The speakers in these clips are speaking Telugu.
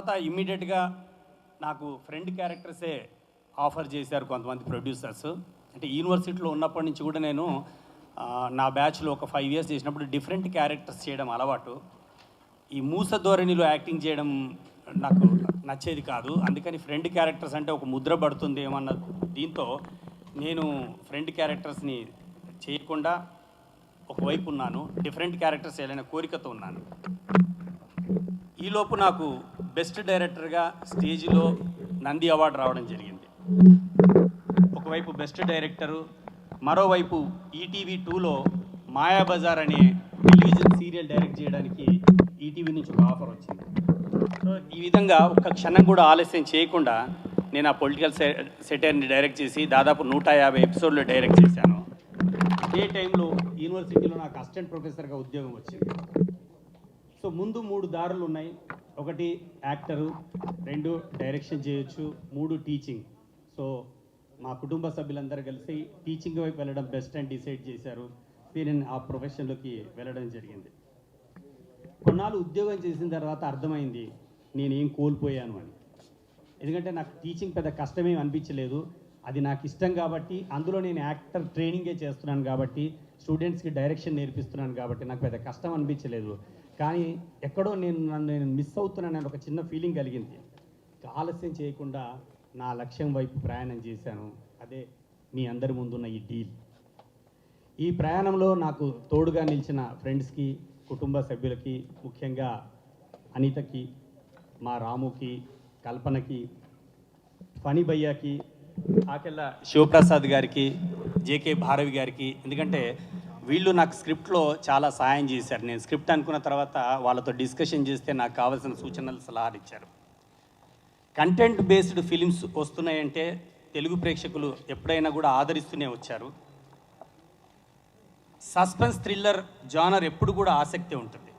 తర్వాత ఇమ్మీడియట్గా నాకు ఫ్రెండ్ క్యారెక్టర్సే ఆఫర్ చేశారు కొంతమంది ప్రొడ్యూసర్స్. అంటే యూనివర్సిటీలో ఉన్నప్పటి నుంచి కూడా నేను నా బ్యాచ్లో ఒక 5 years చేసినప్పుడు డిఫరెంట్ క్యారెక్టర్స్ చేయడం అలవాటు. ఈ మూస ధోరణిలో యాక్టింగ్ చేయడం నాకు నచ్చేది కాదు. అందుకని ఫ్రెండ్ క్యారెక్టర్స్ అంటే ఒక ముద్ర పడుతుంది ఏమన్న దీంతో నేను ఫ్రెండ్ క్యారెక్టర్స్ని చేయకుండా ఒకవైపు ఉన్నాను, డిఫరెంట్ క్యారెక్టర్స్ చేయాలనే కోరికతో ఉన్నాను. ఈలోపు నాకు బెస్ట్ డైరెక్టర్గా స్టేజ్లో నంది అవార్డు రావడం జరిగింది. ఒకవైపు బెస్ట్ డైరెక్టరు, మరోవైపు ఈటీవీ 2లో మాయాబజార్ అనే టెలివిజన్ సీరియల్ డైరెక్ట్ చేయడానికి ఈటీవీ నుంచి ఒక ఆఫర్ వచ్చింది. సో ఈ విధంగా ఒక్క క్షణం కూడా ఆలస్యం చేయకుండా నేను ఆ పొలిటికల్ సెటైర్ని డైరెక్ట్ చేసి దాదాపు 150 ఎపిసోడ్లు డైరెక్ట్ చేశాను. అదే టైంలో యూనివర్సిటీలో నాకు అసిస్టెంట్ ప్రొఫెసర్గా ఉద్యోగం వచ్చింది. సో ముందు 3 దారులు ఉన్నాయి. 1 యాక్టరు, 2 డైరెక్షన్ చేయొచ్చు, 3 టీచింగ్. సో మా కుటుంబ సభ్యులందరూ కలిసి టీచింగ్ వైపు వెళ్ళడం బెస్ట్ అని డిసైడ్ చేశారు. నేను ఆ ప్రొఫెషన్లోకి వెళ్ళడం జరిగింది. కొన్నాళ్ళు ఉద్యోగం చేసిన తర్వాత అర్థమైంది నేనేం కోల్పోయాను అని. ఎందుకంటే నాకు టీచింగ్ పెద్ద కష్టమేం అనిపించలేదు. అది నాకు ఇష్టం కాబట్టి, అందులో నేను యాక్టర్ ట్రైనింగే చేస్తున్నాను కాబట్టి, స్టూడెంట్స్కి డైరెక్షన్ నేర్పిస్తున్నాను కాబట్టి నాకు పెద్ద కష్టం అనిపించలేదు. కానీ ఎక్కడో నేను మిస్ అవుతున్నానని ఒక చిన్న ఫీలింగ్ కలిగింది. ఆలస్యం చేయకుండా నా లక్ష్యం వైపు ప్రయాణం చేశాను. అదే మీ అందరి ముందున్న ఈ డీల్. ఈ ప్రయాణంలో నాకు తోడుగా నిలిచిన ఫ్రెండ్స్కి, కుటుంబ సభ్యులకి, ముఖ్యంగా అనితకి, మా రాముకి, కల్పనకి, ఫణి భయ్యాకి, ఆకెళ్ళ శివప్రసాద్ గారికి, జేకే భారవి గారికి. ఎందుకంటే వీళ్ళు నాకు స్క్రిప్ట్లో చాలా సాయం చేశారు. నేను స్క్రిప్ట్ అనుకున్న తర్వాత వాళ్ళతో డిస్కషన్ చేస్తే నాకు కావాల్సిన సూచనలు, సలహాలు ఇచ్చారు. కంటెంట్ బేస్డ్ ఫిలిమ్స్ వస్తున్నాయంటే తెలుగు ప్రేక్షకులు ఎప్పుడైనా కూడా ఆదరిస్తూనే వచ్చారు. సస్పెన్స్ థ్రిల్లర్ జానర్ ఎప్పుడు కూడా ఆసక్తి ఉంటుంది.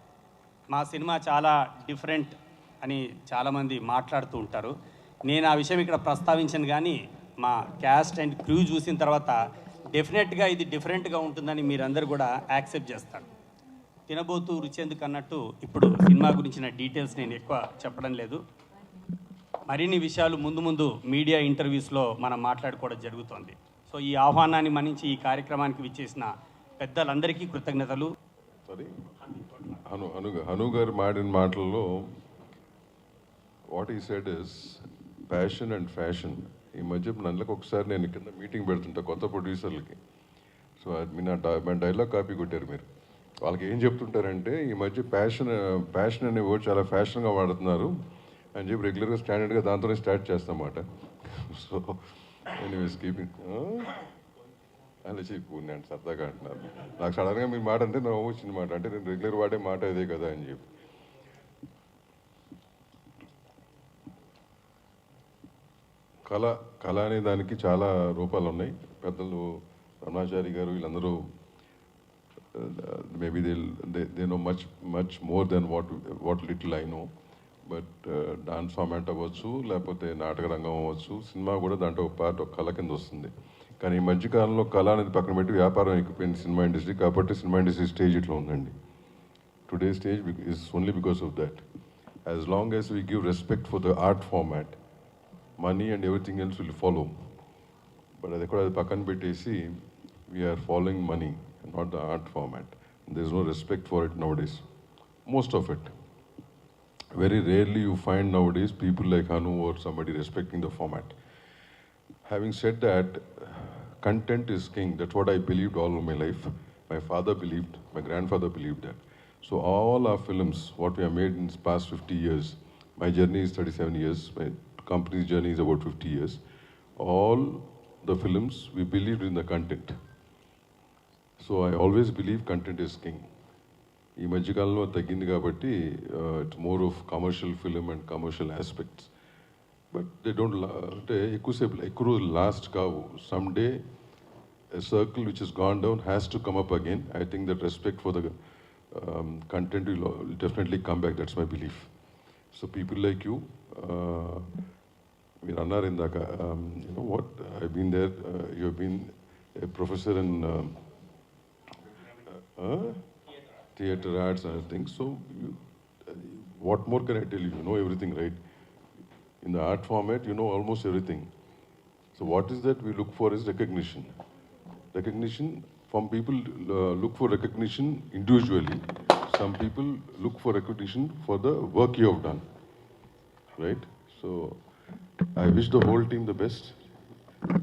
మా సినిమా చాలా డిఫరెంట్ అని చాలామంది మాట్లాడుతూ ఉంటారు. నేను ఆ విషయం ఇక్కడ ప్రస్తావించను, కానీ మా క్యాస్ట్ అండ్ క్రూ చూసిన తర్వాత డెఫినెట్గా ఇది డిఫరెంట్గా ఉంటుందని మీరందరూ కూడా యాక్సెప్ట్ చేస్తారు. తినబోతూ రుచెందుకు అన్నట్టు ఇప్పుడు సినిమా గురించిన డీటెయిల్స్ నేను ఎక్కువ చెప్పడం లేదు. మరిన్ని విషయాలు ముందు ముందు మీడియా ఇంటర్వ్యూస్లో మనం మాట్లాడుకోవడం జరుగుతోంది. సో ఈ ఆహ్వానాన్ని మన్నించి ఈ కార్యక్రమానికి విచ్చేసిన పెద్దలందరికీ కృతజ్ఞతలు. హను గారు మాడిన మాటల్లో వాట్ ఈ said is passion and fashion. ఈ మధ్య నెలకు ఒకసారి నేను కింద మీటింగ్ పెడుతుంటా కొత్త ప్రొడ్యూసర్లకి. సో అది నా డైలాగ్ కాపీ కొట్టారు మీరు. వాళ్ళకి ఏం చెప్తుంటారంటే ఈ మధ్య ప్యాషన్ అనే వర్డ్ చాలా ఫ్యాషన్గా వాడుతున్నారు అని చెప్పి రెగ్యులర్గా స్టాండర్డ్గా దాంతోనే స్టార్ట్ చేస్తామాట. సో ఎనీవేస్ కీపింగ్ అలా చెప్పు నేను సరదాగా అంటున్నాను. నాకు సడన్గా మీరు మాట అంటే నాకు వచ్చింది మాట, అంటే నేను రెగ్యులర్ వాడే మాట ఇదే కదా అని చెప్పి. కళ అనే దానికి చాలా రూపాలు ఉన్నాయి. పెద్దలు రమణాచారి గారు వీళ్ళందరూ maybe they know much more than what little I know. But dance format అవ్వచ్చు, లేకపోతే నాటక రంగం అవ్వచ్చు, సినిమా కూడా దాంట్లో ఒక పార్ట్, ఒక కళ కింద వస్తుంది. కానీ ఈ మధ్యకాలంలో కళ అనేది పక్కన పెట్టి వ్యాపారం ఎక్కిపోయింది సినిమా ఇండస్ట్రీ. కాబట్టి సినిమా ఇండస్ట్రీ స్టేజ్ ఇట్లా ఉందండి. Today stage is only because of that. As long as we give respect for the art format, money and everything else will follow. But అది కూడా అది పక్కన పెట్టేసి we are following money, not the art format. There is no respect for it nowadays, most of it. Very rarely you find nowadays people like Hanu or somebody respecting the format. Having said that, content is king. That's what I believed all of my life. My father believed, my grandfather believed that. So all our films, what we have made in the past 50 years, my journey is 37 years, my company's journey is about 50 years. All the films, we believed in the content. So I always believe content is king. ఈ మధ్యకాలంలో తగ్గింది కాబట్టి it's more of commercial film and commercial aspects. But they don't అంటే ఎక్కువ రోజులు లాస్ట్ కావు. Some day a circle which is gone down has to come up again. I think that respect for the content will definitely come back. That's my belief. So people like you, మీరు అన్నారు ఇందాక, you know what I been there, you have been a professor in theatre arts and things. So what more can I tell you? You know everything, right? In the art format, you know almost everything. So what is that we look for is recognition. Recognition from people look for recognition individually. Some people look for recognition for the work you have done, right? So I wish the whole team the best.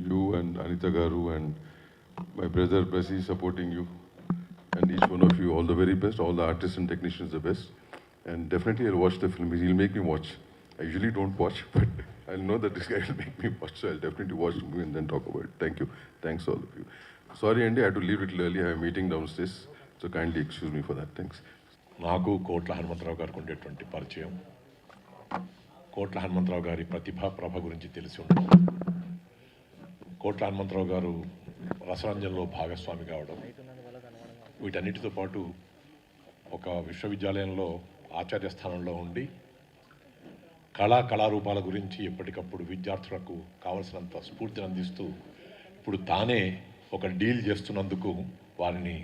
You and Anita Garu and my brother Presi supporting you, and each one of you all the very best. All the artists and technicians the best. And definitely I'll watch the film. He'll make me watch. I usually don't watch, but I'll know that this guy will make me watch, so I'll definitely watch the movie and then talk about it. Thank you. Thanks all of you. Sorry, Andy, I had to leave a little early. I have a meeting downstairs, so kindly excuse me for that. Thanks. నాకు కోట్ల హనుమంతరావు గారికి ఉండేటువంటి పరిచయం, కోట్ల హనుమంతరావు గారి ప్రతిభా ప్రభ గురించి తెలిసి ఉంటుంది. కోట్ల హనుమంతరావు గారు రసరంజన్లో భాగస్వామి కావడం, వీటన్నిటితో పాటు ఒక విశ్వవిద్యాలయంలో ఆచార్య స్థానంలో ఉండి కళారూపాల గురించి ఎప్పటికప్పుడు విద్యార్థులకు కావలసినంత స్ఫూర్తిని అందిస్తూ ఇప్పుడు తానే ఒక డీల్ చేస్తున్నందుకు వారిని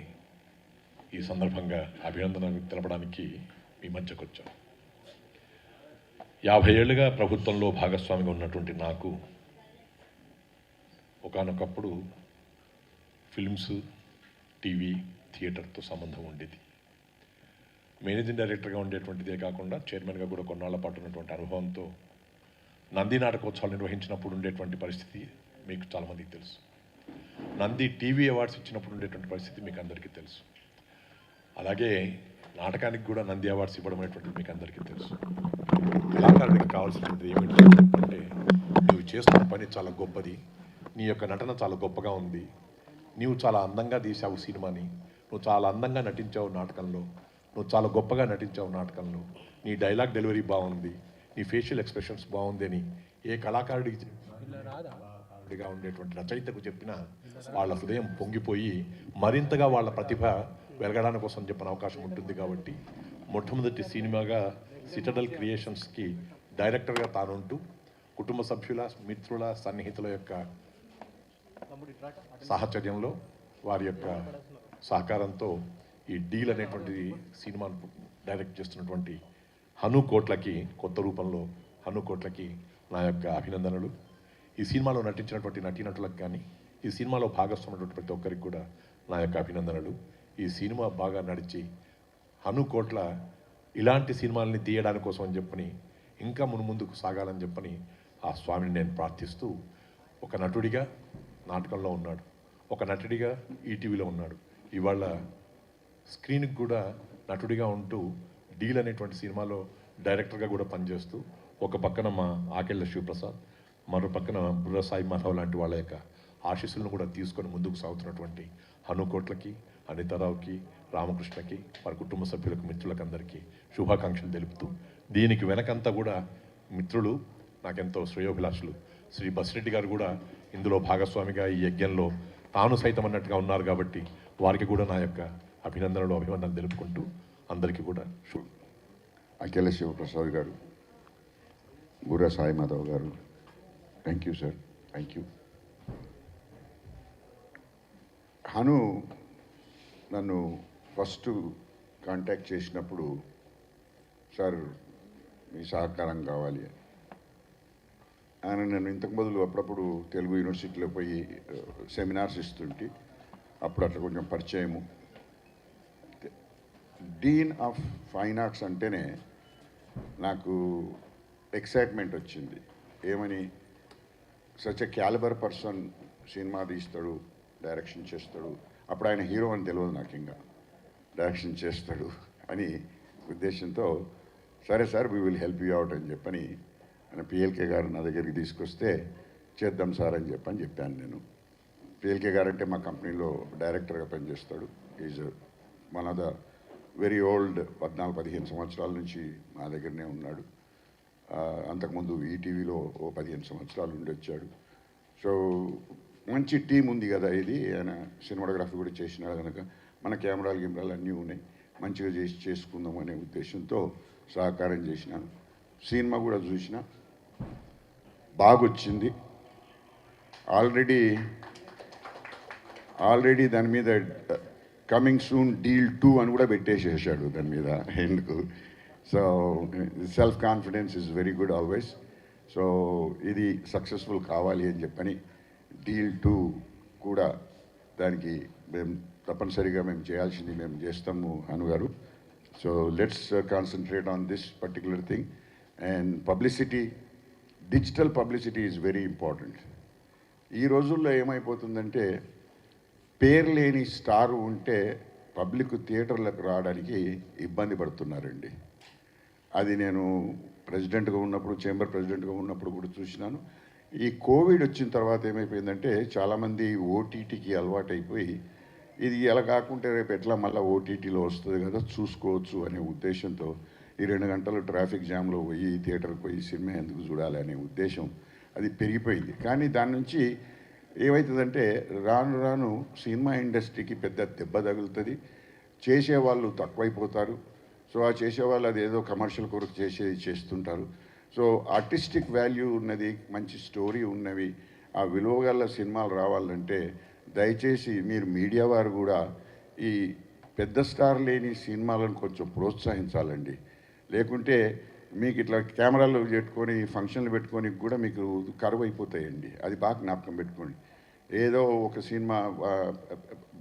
ఈ సందర్భంగా అభినందనలు తెలపడానికి మీ మధ్యకు వచ్చాను. 50 ఏళ్ళుగా ప్రభుత్వంలో భాగస్వామిగా ఉన్నటువంటి నాకు ఒకానొకప్పుడు ఫిల్మ్స్, టీవీ, థియేటర్తో సంబంధం ఉండేది. మేనేజింగ్ డైరెక్టర్గా ఉండేటువంటిదే కాకుండా చైర్మన్గా కూడా కొన్నాళ్ల పాటు ఉన్నటువంటి అనుభవంతో నంది నాటకోత్సవాలు నిర్వహించినప్పుడు ఉండేటువంటి పరిస్థితి మీకు చాలామందికి తెలుసు. నంది టీవీ అవార్డ్స్ ఇచ్చినప్పుడు ఉండేటువంటి పరిస్థితి మీకు అందరికీ తెలుసు. అలాగే నాటకానికి కూడా నంది అవార్డ్స్ ఇవ్వడం అనేటువంటిది మీకు అందరికీ తెలుసు. కళాకారుడికి కావాల్సినది ఏమిటి అంటే, నువ్వు చేస్తున్న పని చాలా గొప్పది, నీ యొక్క నటన చాలా గొప్పగా ఉంది, నీవు చాలా అందంగా తీసావు సినిమాని, నువ్వు చాలా అందంగా నటించావు నాటకంలో, నువ్వు చాలా గొప్పగా నటించావు నాటకంలో, నీ డైలాగ్ డెలివరీ బాగుంది, నీ ఫేషియల్ ఎక్స్ప్రెషన్స్ బాగుంది అని ఏ కళాకారుడిగా ఉండేటువంటి రచయితకు చెప్పినా వాళ్ళ హృదయం పొంగిపోయి మరింతగా వాళ్ళ ప్రతిభ వెలగడానికి కోసం చెప్పిన అవకాశం ఉంటుంది. కాబట్టి మొట్టమొదటి సినిమాగా సిటడల్ క్రియేషన్స్కి డైరెక్టర్గా తానుంటూ కుటుంబ సభ్యుల, మిత్రుల, సన్నిహితుల యొక్క సాహచర్యంలో, వారి యొక్క సహకారంతో ఈ డీల్ అనేటువంటి సినిమాను డైరెక్ట్ చేస్తున్నటువంటి హను కోట్లకి, కొత్త రూపంలో హను కోట్లకి నా యొక్క అభినందనలు. ఈ సినిమాలో నటించినటువంటి నటీనటులకు కానీ, ఈ సినిమాలో భాగస్వామైనటువంటి ప్రతి ఒక్కరికి కూడా నా యొక్క అభినందనలు. ఈ సినిమా బాగా నడిచి హను కోట్ల ఇలాంటి సినిమాలని తీయడానికి కోసం అని చెప్పని, ఇంకా ముందుకు సాగాలని చెప్పని ఆ స్వామిని నేను ప్రార్థిస్తూ, ఒక నటుడిగా నాటకంలో ఉన్నాడు, ఒక నటుడిగా ఈటీవీలో ఉన్నాడు, ఇవాళ స్క్రీన్కి కూడా నటుడిగా ఉంటూ డీల్ అనేటువంటి సినిమాలో డైరెక్టర్గా కూడా పనిచేస్తూ, ఒక పక్కన మా ఆకెళ్ళ శివప్రసాద్, మరో పక్కన బుర్ర సాయి మాధవ్ లాంటి వాళ్ళ యొక్క ఆశీస్సులను కూడా తీసుకొని ముందుకు సాగుతున్నటువంటి హనుకోట్లకి, అనితారావుకి, రామకృష్ణకి, వారి కుటుంబ సభ్యులకు, మిత్రులకు అందరికీ శుభాకాంక్షలు తెలుపుతూ, దీనికి వెనకంతా కూడా మిత్రులు, నాకెంతో శ్రేయోభిలాషులు శ్రీ బసిరెడ్డి గారు కూడా ఇందులో భాగస్వామిగా ఈ యజ్ఞంలో తాను సైతం అన్నట్టుగా ఉన్నారు. కాబట్టి వారికి కూడా నా యొక్క అభినందనలు తెలుపుకుంటూ అందరికీ కూడా అఖిల శివప్రసాద్ గారు, బుర్ర సాయి మాధవ్ గారు, thank you sir, thank you. Hanu నన్ను ఫస్ట్ కాంటాక్ట్ చేసినప్పుడు, సార్ మీ సహకారం కావాలి ఆయన, నేను ఇంతకు మొదలు అప్పుడప్పుడు తెలుగు యూనివర్సిటీలో పోయి సెమినార్స్ ఇస్తుంటే అప్పుడు అట్లా కొంచెం పరిచయము. డీన్ ఆఫ్ ఫైన్ ఆర్ట్స్ అంటేనే నాకు ఎక్సైట్మెంట్ వచ్చింది. ఏమని, such a calibre person cinema తీస్తాడు, డైరెక్షన్ చేస్తాడు. అప్పుడు ఆయన హీరో అని తెలియదు నాకు, ఇంకా డైరెక్షన్ చేస్తాడు అని ఉద్దేశంతో, సరే sir we will help you out అని చెప్పని ఆయన పిఎల్కే గారు నా దగ్గరికి తీసుకొస్తే, చేద్దాం సార్ అని చెప్పాను నేను. పిఎల్కే గారు అంటే మా కంపెనీలో డైరెక్టర్గా పనిచేస్తాడు. Is one of the very old, 14-15 సంవత్సరాల నుంచి మా దగ్గరనే ఉన్నాడు. అంతకుముందు ఈటీవీలో 15 సంవత్సరాలు ఉండి వచ్చాడు. సో మంచి టీం ఉంది కదా ఇది, ఆయన సినిమాటోగ్రఫీ కూడా చేసినాడు కనుక మన కెమెరాలు అన్నీ ఉన్నాయి, మంచిగా చేసుకుందాం అనే ఉద్దేశంతో సహకారం చేసినాను. సినిమా కూడా చూసిన, బాగొచ్చింది. ఆల్రెడీ దాని మీద కమింగ్ సూన్ డీల్ 2 అని కూడా పెట్టేసేసాడు దాని మీద. ఎందుకు, so self confidence is very good always. So ఇది సక్సెస్ఫుల్ కావాలి అని చెప్పని డీల్ 2 కూడా దానికి మేము తప్పనిసరిగా మేము చేయాల్సింది మేము చేస్తాము అనుగారు. So let's concentrate on this particular thing. And publicity, digital publicity is very important. ఈ రోజుల్లో ఏమైపోతుందంటే పేరు లేని స్టార్ ఉంటే పబ్లిక్ థియేటర్లకు రావడానికి ఇబ్బంది పడుతున్నారండి. అది నేను ప్రెసిడెంట్గా ఉన్నప్పుడు, చేంబర్ ప్రెసిడెంట్గా ఉన్నప్పుడు కూడా చూసినాను. ఈ కోవిడ్ వచ్చిన తర్వాత ఏమైపోయిందంటే చాలామంది ఓటీటీకి అలవాటైపోయి ఇది ఎలా కాకుంటే రేపు ఎట్లా మళ్ళీ ఓటీటీలో వస్తుంది కదా చూసుకోవచ్చు అనే ఉద్దేశంతో ఈ 2 గంటలు ట్రాఫిక్ జామ్లో పోయి థియేటర్కి పోయి సినిమా ఎందుకు చూడాలి అనే ఉద్దేశం అది పెరిగిపోయింది. కానీ దాని నుంచి ఏమవుతుందంటే రాను రాను సినిమా ఇండస్ట్రీకి పెద్ద దెబ్బ తగులుతుంది. చేసేవాళ్ళు తక్కువైపోతారు. సో ఆ చేసేవాళ్ళు అది ఏదో కమర్షియల్ కొరకు చేస్తుంటారు. సో ఆర్టిస్టిక్ వాల్యూ ఉన్నది, మంచి స్టోరీ ఉన్నవి, ఆ విలువగల సినిమాలు రావాలంటే దయచేసి మీరు మీడియా వారు కూడా ఈ పెద్ద స్టార్ లేని సినిమాలను కొంచెం ప్రోత్సహించాలండి. లేకుంటే మీకు ఇట్లా కెమెరాలు పెట్టుకొని ఫంక్షన్లు పెట్టుకొని కూడా మీకు కరువు అయిపోతాయండి. అది బాగా జ్ఞాపకం పెట్టుకోండి. ఏదో ఒక సినిమా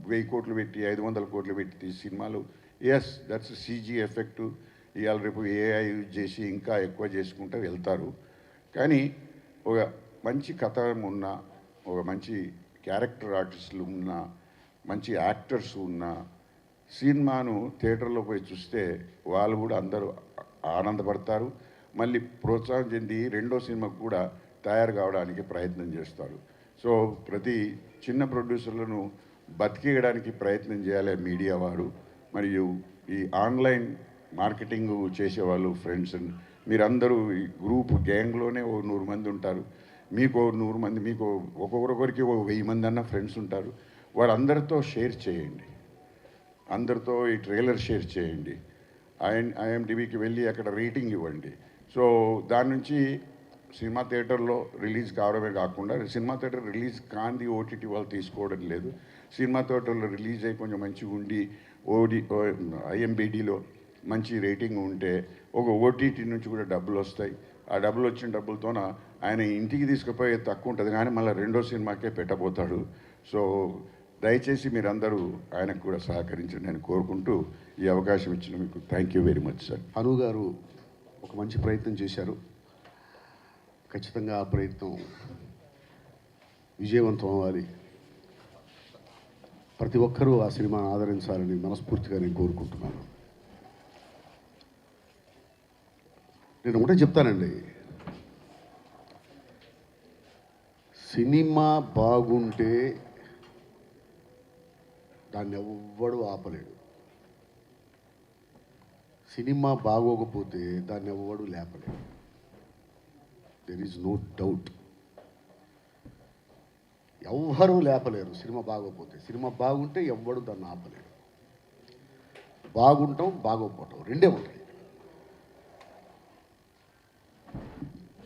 1000 కోట్లు పెట్టి 500 కోట్లు పెట్టి సినిమాలు, ఎస్ దట్స్ సీజీ ఎఫెక్టు, ఇవాళ రేపు ఏఐ యూజ్ చేసి ఇంకా ఎక్కువ చేసుకుంటూ వెళ్తారు. కానీ ఒక మంచి కథ ఉన్న, ఒక మంచి క్యారెక్టర్ ఆర్టిస్టులు ఉన్న, మంచి యాక్టర్స్ ఉన్న సినిమాను థియేటర్లో పోయి చూస్తే వాళ్ళు కూడా అందరూ ఆనందపడతారు. మళ్ళీ ప్రోత్సాహం చెంది రెండో సినిమాకు కూడా తయారు కావడానికి ప్రయత్నం చేస్తారు. సో ప్రతి చిన్న ప్రొడ్యూసర్లను బతికేయడానికి ప్రయత్నం చేయాలి మీడియా వారు. మరియు ఈ ఆన్లైన్ మార్కెటింగ్ చేసేవాళ్ళు ఫ్రెండ్స్, మీరందరూ ఈ గ్రూప్ గ్యాంగ్లోనే ఓ 100 మంది ఉంటారు. మీకు 100 మంది, మీకు ఒక్కొక్కరికి 1000 మంది అన్న ఫ్రెండ్స్ ఉంటారు. వారందరితో షేర్ చేయండి, అందరితో ఈ ట్రైలర్ షేర్ చేయండి, ఐఎండిబికి వెళ్ళి అక్కడ రేటింగ్ ఇవ్వండి. సో దాని నుంచి సినిమా థియేటర్లో రిలీజ్ కావడమే కాకుండా సినిమా థియేటర్ రిలీజ్ కాంది ఓటీటీ వాళ్ళు తీసుకోవడం లేదు. సినిమా థియేటర్లో రిలీజ్ అయ్యి కొంచెం మంచిగా ఉండి ఐఎంబిడిలో మంచి రేటింగ్ ఉంటే ఒక ఓటీటీ నుంచి కూడా డబ్బులు వస్తాయి. ఆ డబ్బులు వచ్చిన డబ్బులతోన ఆయన ఇంటికి తీసుకుపోయే తక్కువ ఉంటుంది, కానీ మళ్ళీ రెండో సినిమాకే పెట్టబోతాడు. సో దయచేసి మీరందరూ ఆయనకు కూడా సహకరించండి నేను కోరుకుంటూ ఈ అవకాశం ఇచ్చిన మీకు thank you very much sir. Anu garu ఒక మంచి ప్రయత్నం చేశారు. ఖచ్చితంగా ఆ ప్రయత్నం విజయవంతం అవ్వాలి. ప్రతి ఒక్కరూ ఆ సినిమాను ఆదరించాలని మనస్ఫూర్తిగా నేను కోరుకుంటున్నాను. నేను ఒకటే చెప్తానండి, సినిమా బాగుంటే దాన్ని ఎవ్వడు ఆపలేడు. సినిమా బాగోకపోతే దాన్ని ఎవ్వడు లేపలేడు. There is no doubt. ఎవ్వరూ లేపలేరు సినిమా బాగోకపోతే. సినిమా బాగుంటే ఎవ్వడు దాన్ని ఆపలేడు. బాగుంటాం బాగోకపోవటం రెండే ఉంటాయి.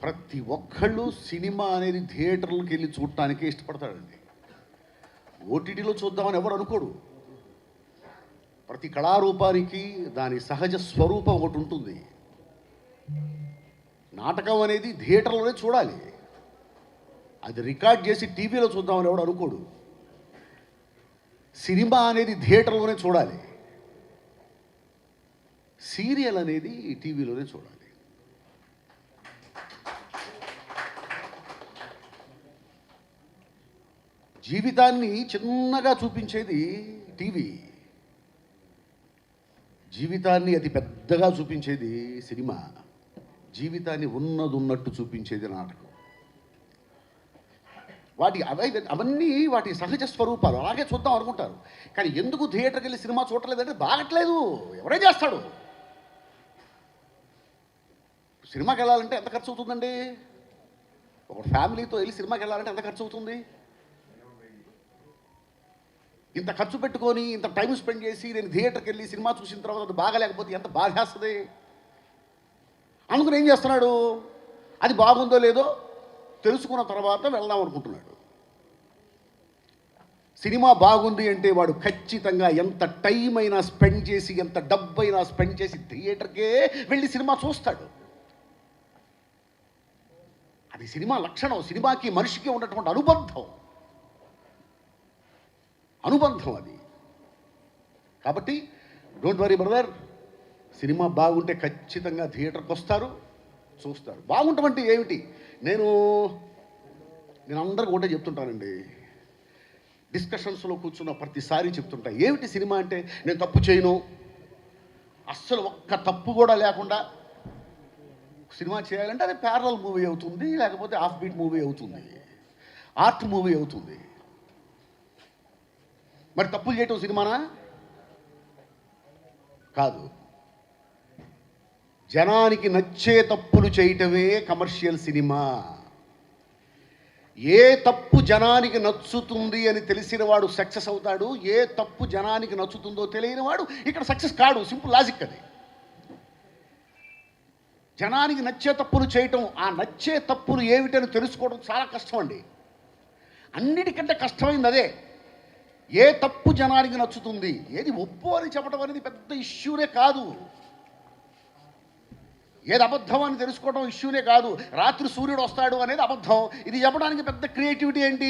ప్రతి ఒక్కళ్ళు సినిమా అనేది థియేటర్లకు వెళ్ళి చూడటానికే ఇష్టపడతాడండి. ఓటీటీలో చూద్దామని ఎవరు అనుకోడు. ప్రతి కళారూపానికి దాని సహజ స్వరూపం ఒకటి ఉంటుంది. నాటకం అనేది థియేటర్లోనే చూడాలి. అది రికార్డ్ చేసి టీవీలో చూద్దామని ఎవడు అనుకోడు. సినిమా అనేది థియేటర్లోనే చూడాలి. సీరియల్ అనేది టీవీలోనే చూడాలి. జీవితాన్ని చిన్నగా చూపించేది టీవీ, జీవితాన్ని అతి పెద్దగా చూపించేది సినిమా, జీవితాన్ని ఉన్నట్టు చూపించేది నాటకం. అవన్నీ వాటి సహజ స్వరూపాలు, అలాగే చూద్దాం అనుకుంటారు. కానీ ఎందుకు థియేటర్కి వెళ్ళి సినిమా చూడలేదంటే బాగట్లేదు, ఎవరే చేస్తాడు. సినిమాకి వెళ్ళాలంటే ఎంత ఖర్చు అవుతుందండి? ఒక ఫ్యామిలీతో వెళ్ళి సినిమాకి వెళ్ళాలంటే ఎంత ఖర్చు అవుతుంది? ఇంత ఖర్చు పెట్టుకొని ఇంత టైం స్పెండ్ చేసి నేను థియేటర్కి వెళ్ళి సినిమా చూసిన తర్వాత అది బాగాలేకపోతే ఎంత బాధేస్తుంది. అందుకని ఏం చేస్తున్నాడు, అది బాగుందో లేదో తెలుసుకున్న తర్వాత వెళ్దాం అనుకుంటున్నాడు. సినిమా బాగుంది అంటే వాడు ఖచ్చితంగా ఎంత టైం అయినా స్పెండ్ చేసి, ఎంత డబ్బు అయినా స్పెండ్ చేసి థియేటర్కే వెళ్ళి సినిమా చూస్తాడు. అది సినిమా లక్షణం. సినిమాకి మనిషికి ఉన్నటువంటి అనుబంధం అది. కాబట్టి డోంట్ వరీ బ్రదర్, సినిమా బాగుంటే ఖచ్చితంగా థియేటర్కి వస్తారు, చూస్తారు. బాగుంటామంటే ఏమిటి? నేను అందరికీ ఒకటే చెప్తుంటానండి, డిస్కషన్స్లో కూర్చున్న ప్రతిసారి చెప్తుంటా, ఏమిటి సినిమా అంటే నేను తప్పు చేయను, అస్సలు ఒక్క తప్పు కూడా లేకుండా సినిమా చేయాలంటే అది ప్యారలల్ మూవీ అవుతుంది, లేకపోతే హాఫ్ బీట్ మూవీ అవుతుంది, ఆర్ట్ మూవీ అవుతుంది. మరి తప్పులు చేయటం సినిమానా? కాదు. జనానికి నచ్చే తప్పులు చేయటమే కమర్షియల్ సినిమా. ఏ తప్పు జనానికి నచ్చుతుంది అని తెలిసిన వాడు సక్సెస్ అవుతాడు, ఏ తప్పు జనానికి నచ్చుతుందో తెలియని వాడు ఇక్కడ సక్సెస్ కాడు. సింపుల్ లాజిక్ అది. జనానికి నచ్చే తప్పులు చేయటం, ఆ నచ్చే తప్పులు ఏమిటని తెలుసుకోవడం చాలా కష్టం అండి. అన్నిటికంటే కష్టమైంది అదే. ఏ తప్పు జనానికి నచ్చుతుంది, ఏది ఒప్పు అని చెప్పడం అనేది పెద్ద ఇష్యూనే కాదు. ఏది అబద్ధం అని తెలుసుకోవడం ఇష్యూనే కాదు. రాత్రి సూర్యుడు వస్తాడు అనేది అబద్ధం, ఇది చెప్పడానికి పెద్ద క్రియేటివిటీ ఏంటి?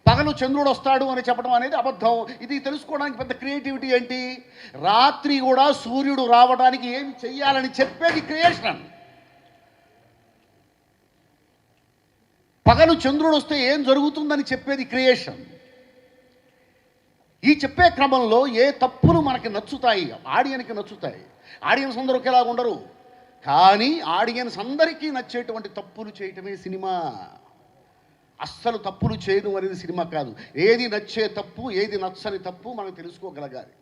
పగలు చంద్రుడు వస్తాడు అని చెప్పడం అనేది అబద్ధం, ఇది తెలుసుకోవడానికి పెద్ద క్రియేటివిటీ ఏంటి? రాత్రి కూడా సూర్యుడు రావడానికి ఏం చెయ్యాలని చెప్పేది క్రియేషన్. పగలు చంద్రుడు వస్తే ఏం జరుగుతుందని చెప్పేది క్రియేషన్. ఈ చెప్పే క్రమంలో ఏ తప్పులు మనకి నచ్చుతాయి, ఆడియన్కి నచ్చుతాయి. ఆడియన్స్ అందరూ ఒకేలా ఉండరు, కానీ ఆడియన్స్ అందరికీ నచ్చేటువంటి తప్పులు చేయటమే సినిమా. అస్సలు తప్పులు చేయను అనేది సినిమా కాదు. ఏది నచ్చే తప్పు, ఏది నచ్చని తప్పు మనం తెలుసుకోగలగాలి.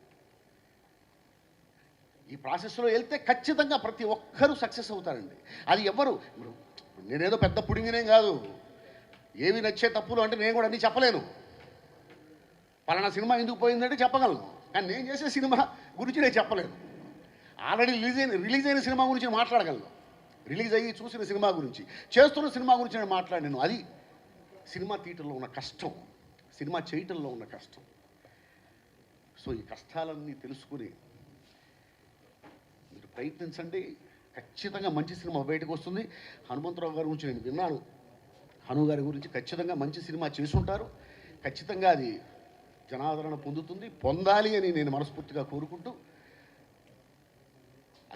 ఈ ప్రాసెస్లో వెళ్తే ఖచ్చితంగా ప్రతి ఒక్కరూ సక్సెస్ అవుతారండి. అది ఎవరు, నేనేదో పెద్ద పుడింగినేం కాదు. ఏవి నచ్చే తప్పులు అంటే నేను కూడా అన్నీ చెప్పలేను. పలానా సినిమా ఎందుకు పోయిందంటే చెప్పగలను, కానీ నేను చేసే సినిమా గురించి నేను చెప్పలేను. ఆల్రెడీ రిలీజ్ అయిన సినిమా గురించి మాట్లాడగలను, రిలీజ్ అయ్యి చూసిన సినిమా గురించి, చేస్తున్న సినిమా గురించి నేను మాట్లాడాను. అది సినిమా థియేటర్లో ఉన్న కష్టం, సినిమా చేయటంలో ఉన్న కష్టం. సో ఈ కష్టాలన్నీ తెలుసుకుని మీరు ప్రయత్నించండి, ఖచ్చితంగా మంచి సినిమా బయటకు వస్తుంది. హనుమంతరావు గారి గురించి నేను విన్నాను, హను గారి గురించి ఖచ్చితంగా మంచి సినిమా చేసుంటారు. ఖచ్చితంగా అది జనాదరణ పొందాలి అని నేను మనస్ఫూర్తిగా కోరుకుంటూ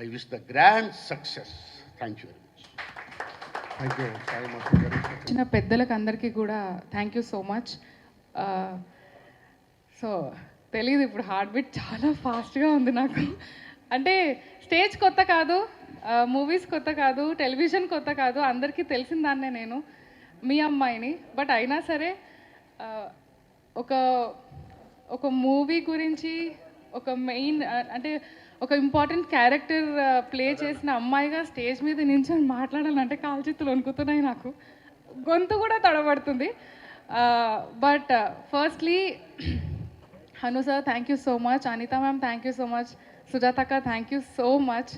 I wish the grand success. Thank you very much. Thank you Sai master గారు. చిన్న పెద్దలకు అందరికీ కూడా thank you so much. So తెలీదు, ఇప్పుడు హార్ట్ బీట్ చాలా ఫాస్ట్గా ఉంది నాకు. అంటే స్టేజ్ కొత్త కాదు, మూవీస్ కొత్త కాదు, టెలివిజన్ కొత్త కాదు, అందరికీ తెలిసిన దాన్నే నేను, మీ అమ్మాయిని. బట్ అయినా సరే ఒక మూవీ గురించి, ఒక మెయిన్ అంటే ఒక ఇంపార్టెంట్ క్యారెక్టర్ ప్లే చేసిన అమ్మాయిగా స్టేజ్ మీద నించొని మాట్లాడాలంటే కాలు చేతులు వణుకుతున్నాయి, నాకు గొంతు కూడా తడబడుతుంది. But firstly Hanu sir thank you so much, Anitha ma'am thank you so much, సుజాతక్క thank you so much.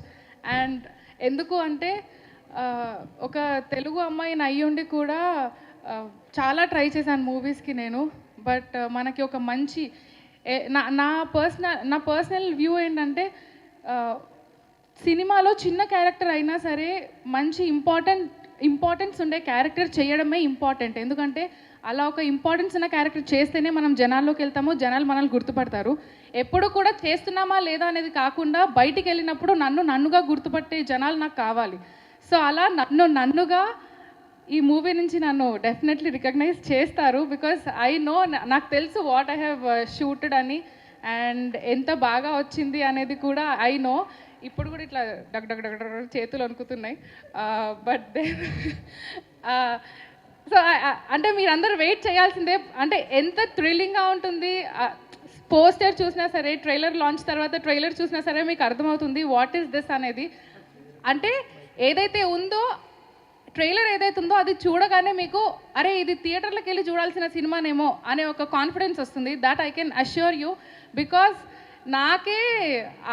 And ఎందుకు అంటే ఒక తెలుగు అమ్మాయిని అయ్యుండి కూడా చాలా ట్రై చేశాను మూవీస్కి నేను. బట్ మనకి ఒక మంచి నా పర్సనల్ వ్యూ ఏంటంటే సినిమాలో చిన్న క్యారెక్టర్ అయినా సరే మంచి ఇంపార్టెన్స్ ఉండే క్యారెక్టర్ చేయడమే ఇంపార్టెంట్. ఎందుకంటే అలా ఒక ఇంపార్టెన్స్ ఉన్న క్యారెక్టర్ చేస్తేనే మనం జనాల్లోకి వెళ్తాము, జనాలు మనల్ని గుర్తుపడతారు. ఎప్పుడు కూడా చేస్తున్నామా లేదా అనేది కాకుండా బయటికి వెళ్ళినప్పుడు నన్నుగా గుర్తుపట్టే జనాలు నాకు కావాలి. సో అలా నన్నుగా ఈ మూవీ నుంచి నన్ను డెఫినెట్లీ రికగ్నైజ్ చేస్తారు. బికాస్ ఐ నో, నాకు తెలుసు వాట్ ఐ హ్యావ్ షూటెడ్ అని, అండ్ ఎంత బాగా వచ్చింది అనేది కూడా ఐ నో. ఇప్పుడు కూడా ఇట్లా డగ్ డగ్ డగ్ డగ్ చేతులు వణుకుతున్నాయి. బట్ సో అంటే మీరందరూ వెయిట్ చేయాల్సిందే. అంటే ఎంత థ్రిల్లింగ్గా ఉంటుంది. పోస్టర్ చూసినా సరే, ట్రైలర్ లాంచ్ తర్వాత ట్రైలర్ చూసినా సరే మీకు అర్థమవుతుంది వాట్ ఈస్ దిస్ అనేది. అంటే ఏదైతే ఉందో, ట్రైలర్ ఏదైతే ఉందో అది చూడగానే మీకు అరే ఇది థియేటర్లకు వెళ్ళి చూడాల్సిన సినిమానేమో అనే ఒక కాన్ఫిడెన్స్ వస్తుంది. That I can assure you. Because నాకే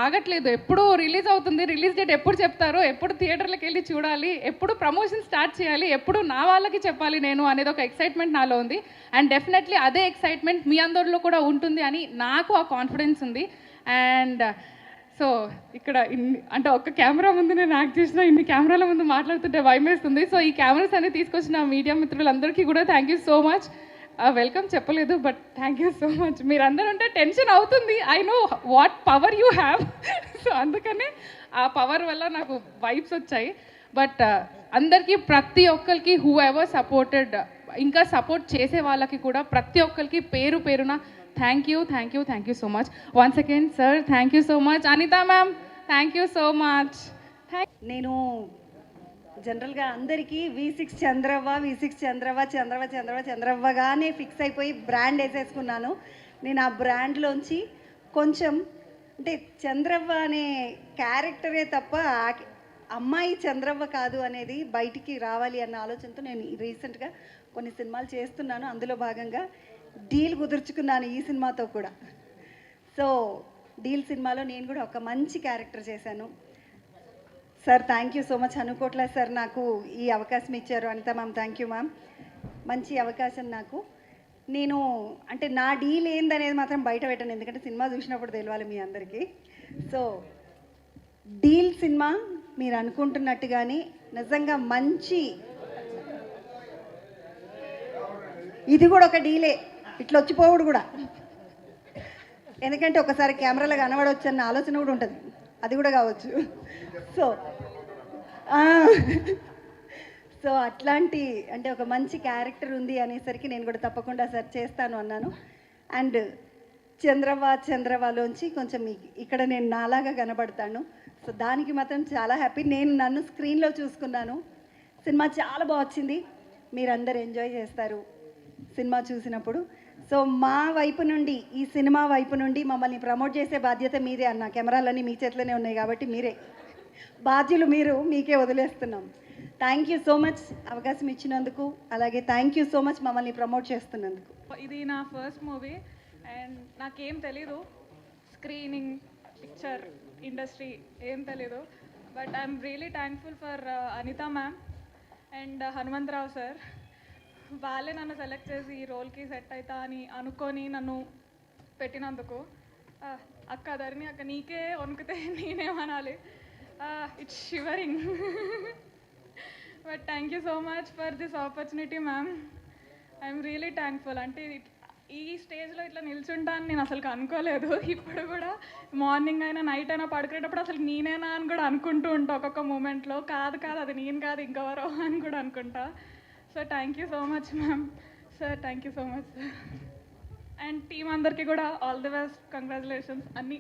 ఆగట్లేదు, ఎప్పుడు రిలీజ్ అవుతుంది, రిలీజ్ డేట్ ఎప్పుడు చెప్తారో, ఎప్పుడు థియేటర్లకు వెళ్ళి చూడాలి, ఎప్పుడు ప్రమోషన్ స్టార్ట్ చేయాలి, ఎప్పుడు నా వాళ్ళకి చెప్పాలి నేను అనేది ఒక ఎక్సైట్మెంట్ నాలో ఉంది. అండ్ డెఫినెట్లీ అదే ఎక్సైట్మెంట్ మీ అందరిలో కూడా ఉంటుంది అని నాకు ఆ కాన్ఫిడెన్స్ ఉంది. అండ్ సో ఇక్కడ అంటే ఒక్క కెమెరా ముందు నేను యాక్ట్ చేసిన ఇన్ని కెమెరాల ముందు మాట్లాడుతుంటే భయం వేస్తుంది. సో ఈ కెమెరాస్ అన్ని తీసుకొచ్చిన మీడియా మిత్రులందరికీ కూడా thank you so much. Welcome చెప్పలేదు, but thank you so much. మీరందరూ ఉంటే టెన్షన్ అవుతుంది. I know what power you have. So అందుకనే ఆ పవర్ వల్ల నాకు వైబ్స్ వచ్చాయి. బట్ అందరికీ ప్రతి ఒక్కరికి హూ ఎవర్ సపోర్టెడ్, ఇంకా సపోర్ట్ చేసే వాళ్ళకి కూడా ప్రతి ఒక్కరికి పేరు పేరున thank you so much. Once again sir thank you so much. Anitha ma'am thank you so much. నేను జనరల్గా అందరికీ V6 చంద్రవ్వగానే ఫిక్స్ అయిపోయి బ్రాండ్ వేసేసుకున్నాను. నేను ఆ బ్రాండ్లోంచి కొంచెం అంటే చంద్రవ్వ అనే క్యారెక్టరే తప్ప అమ్మాయి చంద్రవ్వ కాదు అనేది బయటికి రావాలి అన్న ఆలోచనతో నేను రీసెంట్గా కొన్ని సినిమాలు చేస్తున్నాను. అందులో భాగంగా డీల్ కుదుర్చుకున్నాను ఈ సినిమాతో కూడా. సో డీల్ సినిమాలో నేను కూడా ఒక మంచి క్యారెక్టర్ చేశాను. Sir thank you so much. అనుకోట్లా సార్ నాకు ఈ అవకాశం ఇచ్చారు. Anitha ma'am thank you ma'am. మంచి అవకాశం నాకు. నేను అంటే నా డీల్ ఏందనేది మాత్రం బయట పెట్టాను, ఎందుకంటే సినిమా చూసినప్పుడు తెలియాలి మీ అందరికీ. సో డీల్ సినిమా మీరు అనుకుంటున్నట్టుగానే నిజంగా మంచి, ఇది కూడా ఒక డీలే, ఇట్లా వచ్చిపోవుడు కూడా. ఎందుకంటే ఒకసారి కెమెరాలో కనబడవచ్చు అన్న ఆలోచన కూడా ఉంటుంది, అది కూడా కావచ్చు. సో సో అట్లాంటి అంటే ఒక మంచి క్యారెక్టర్ ఉంది అనేసరికి నేను కూడా తప్పకుండా సార్ చేస్తాను అన్నాను. అండ్ చంద్రవాలోంచి కొంచెం ఇక్కడ నేను నాలాగా కనబడతాను. సో దానికి మాత్రం చాలా హ్యాపీ. నేను నన్ను స్క్రీన్లో చూసుకున్నాను. సినిమా చాలా బాగా వచ్చింది. మీరందరూ ఎంజాయ్ చేస్తారు సినిమా చూసినప్పుడు. సో మా వైపు నుండి, ఈ సినిమా వైపు నుండి మమ్మల్ని ప్రమోట్ చేసే బాధ్యత మీదే అన్న. కెమెరాలన్నీ మీ చేతిలోనే ఉన్నాయి కాబట్టి మీరే బాధ్యులు, మీకే వదిలేస్తున్నాం. థ్యాంక్ యూ సో మచ్ అవకాశం ఇచ్చినందుకు. అలాగే థ్యాంక్ యూ సో మచ్ మమ్మల్ని ప్రమోట్ చేస్తున్నందుకు. ఇది నా ఫస్ట్ మూవీ అండ్ నాకేం తెలీదు, స్క్రీనింగ్, పిక్చర్ ఇండస్ట్రీ ఏం తెలీదు. But I'm really thankful for Anitha ma'am and Hanumantharao sir. వాళ్ళే నన్ను సెలెక్ట్ చేసి ఈ రోల్కి సెట్ అవుతా అని అనుకొని నన్ను పెట్టినందుకు. అక్క ధరణి అక్క నీకే వణుకుతే నేనేమనాలి, it's shivering. But thank you so much for this opportunity ma'am. I'm really thankful. అంటే ఈ స్టేజ్లో ఇట్లా నిల్చుంటా అని నేను అసలు అనుకోలేదు. ఇప్పుడు కూడా మార్నింగ్ అయినా నైట్ అయినా పడుకునేటప్పుడు అసలు నేనేనా అని కూడా అనుకుంటూ ఉంటా ఒక్కొక్క మూమెంట్లో. కాదు అది నేను కాదు ఇంకెవరో అని కూడా అనుకుంటా. So thank you so much ma'am. Sir thank you so much sir. And team అందరికీ కూడా ఆల్ ది బెస్ట్, కంగ్రాచులేషన్స్ అన్నీ.